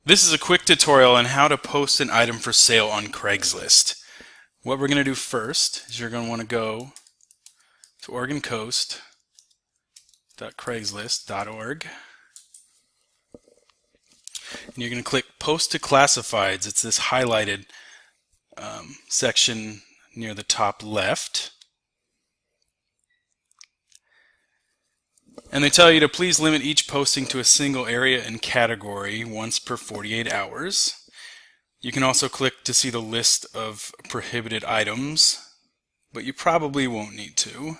This is a quick tutorial on how to post an item for sale on Craigslist. What we're going to do first is you're going to want to go to OregonCoast.craigslist.org and you're going to click Post to Classifieds. It's this highlighted section near the top left. And they tell you to please limit each posting to a single area and category once per 48 hours. You can also click to see the list of prohibited items, but you probably won't need to.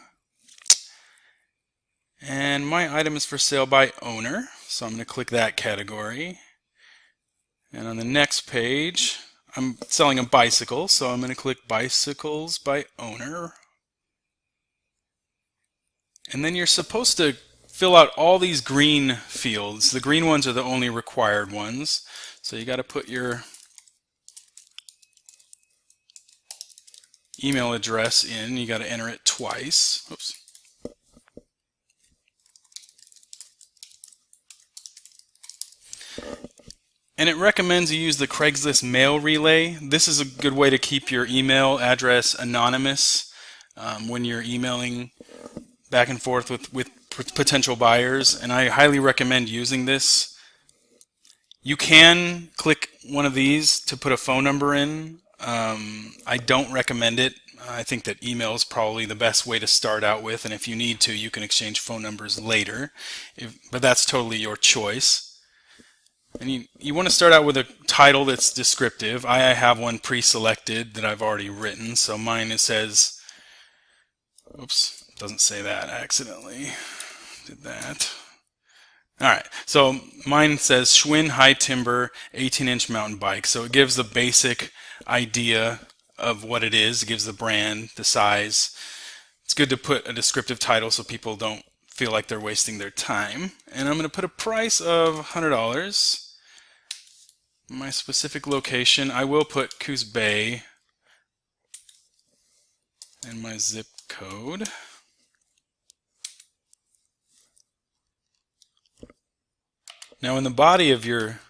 And my item is for sale by owner, so I'm going to click that category. And on the next page, I'm selling a bicycle, so I'm going to click bicycles by owner. And then you're supposed to fill out all these green fields. The green ones are the only required ones. So you got to put your email address in. You got to enter it twice. Oops. And it recommends you use the Craigslist mail relay. This is a good way to keep your email address anonymous when you're emailing back and forth with potential buyers, and I highly recommend using this. You can click one of these to put a phone number in. I don't recommend it. I think that email is probably the best way to start out with, and if you need to, you can exchange phone numbers later, but that's totally your choice. And you want to start out with a title that's descriptive. I have one pre-selected that I've already written, so mine says, oops, doesn't say that, I accidentally did that. Alright, so mine says Schwinn High Timber 18-inch mountain bike. So it gives the basic idea of what it is. It gives the brand, the size. It's good to put a descriptive title so people don't feel like they're wasting their time. And I'm going to put a price of $100. My specific location, I will put Coos Bay and my zip code. Now in the body of your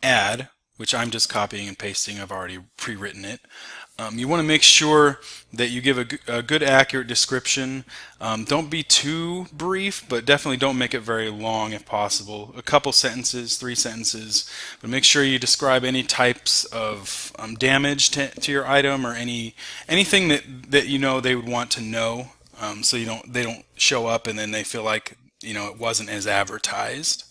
ad, which I'm just copying and pasting, I've already pre-written it, you want to make sure that you give a good accurate description. Don't be too brief, but definitely don't make it very long if possible. A couple sentences, 3 sentences, but make sure you describe any types of damage to your item or anything that you know they would want to know, so they don't show up and then they feel like it wasn't as advertised.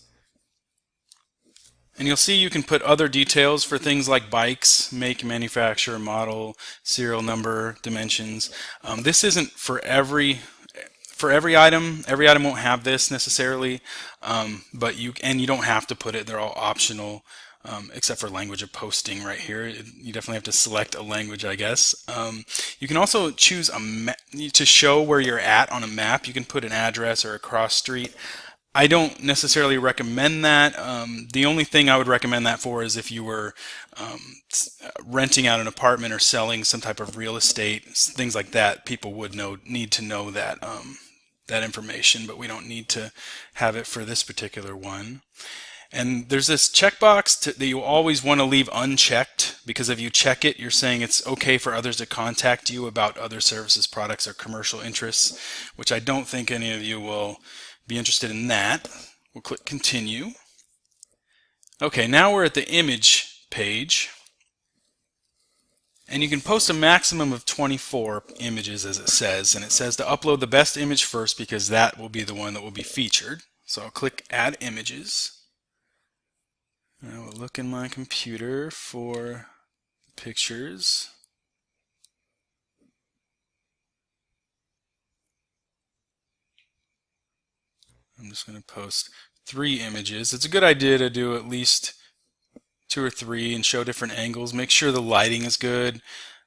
And you'll see you can put other details for things like bikes, make, manufacturer, model, serial number, dimensions. This isn't for every item. Every item won't have this necessarily, but you don't have to put it. They're all optional, except for language of posting right here. You definitely have to select a language, I guess. You can also choose to show where you're at on a map. You can put an address or a cross street. I don't necessarily recommend that. The only thing I would recommend that for is if you were renting out an apartment or selling some type of real estate, things like that. People would need to know that that information, but we don't need to have it for this particular one. And there's this checkbox that you always want to leave unchecked, because if you check it, you're saying it's okay for others to contact you about other services, products, or commercial interests, which I don't think any of you will be interested in that. We'll click continue. Okay, now we're at the image page, and you can post a maximum of 24 images, as it says, and it says to upload the best image first because that will be the one that will be featured. So I'll click add images. I will look in my computer for pictures. I'm just going to post 3 images. It's a good idea to do at least 2 or 3 and show different angles. Make sure the lighting is good.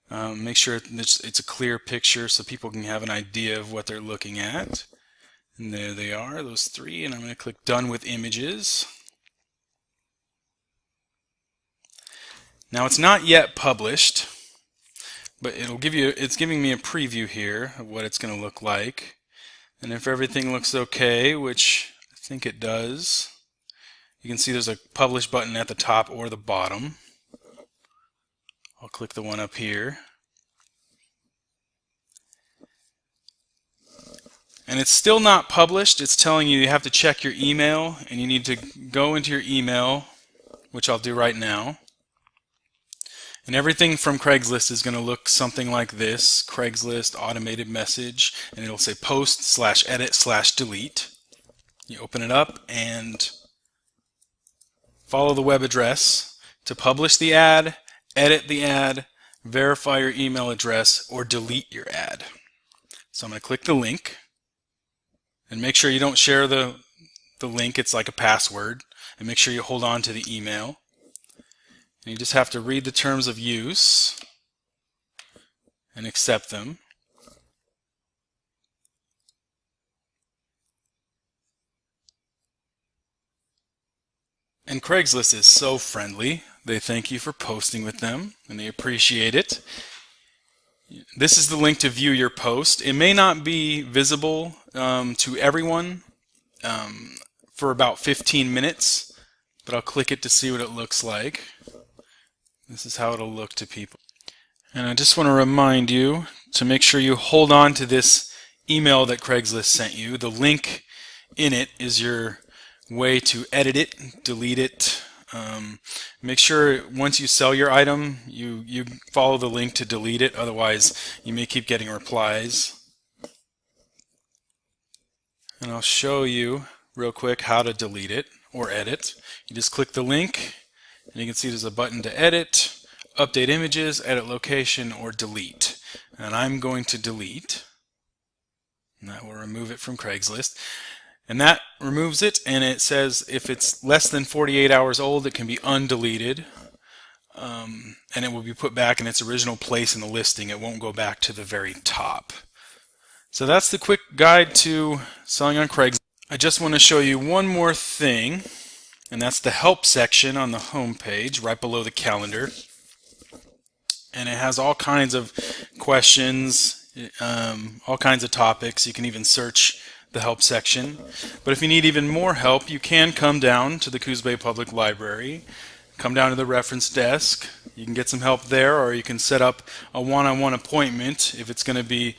Make sure it's a clear picture so people can have an idea of what they're looking at. And there they are, those 3, and I'm going to click Done with Images. Now it's not yet published, but it's giving me a preview here of what it's going to look like. And if everything looks okay, which I think it does, You can see there's a publish button at the top or the bottom. I'll click the one up here. And it's still not published. It's telling you have to check your email, and you need to go into your email, which I'll do right now. And everything from Craigslist is going to look something like this: Craigslist automated message, and it'll say post/edit/delete. You open it up and follow the web address to publish the ad, edit the ad, verify your email address, or delete your ad. So I'm going to click the link, and make sure you don't share the link. It's like a password, and make sure you hold on to the email. And you just have to read the terms of use and accept them. And Craigslist is so friendly. They thank you for posting with them, and they appreciate it. This is the link to view your post. It may not be visible to everyone for about 15 minutes, but I'll click it to see what it looks like. This is how it'll look to people. And I just want to remind you to make sure you hold on to this email that Craigslist sent you. The link in it is your way to edit it, delete it. Make sure once you sell your item, you follow the link to delete it. Otherwise, you may keep getting replies. And I'll show you real quick how to delete it or edit. You just click the link, and you can see there's a button to edit, update images, edit location, or delete. And I'm going to delete, and that will remove it from Craigslist. And that removes it, and it says if it's less than 48 hours old, it can be undeleted, and it will be put back in its original place in the listing. It won't go back to the very top. So that's the quick guide to selling on Craigslist. I just want to show you one more thing, and that's the help section on the home page right below the calendar. And it has all kinds of questions, all kinds of topics. You can even search the help section. But if you need even more help, you can come down to the Coos Bay Public Library, come down to the reference desk. You can get some help there, or you can set up a one-on-one appointment if it's going to be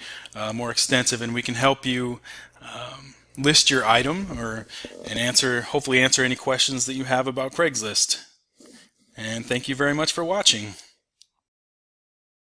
more extensive, and we can help you list your item and hopefully answer any questions that you have about Craigslist. And thank you very much for watching.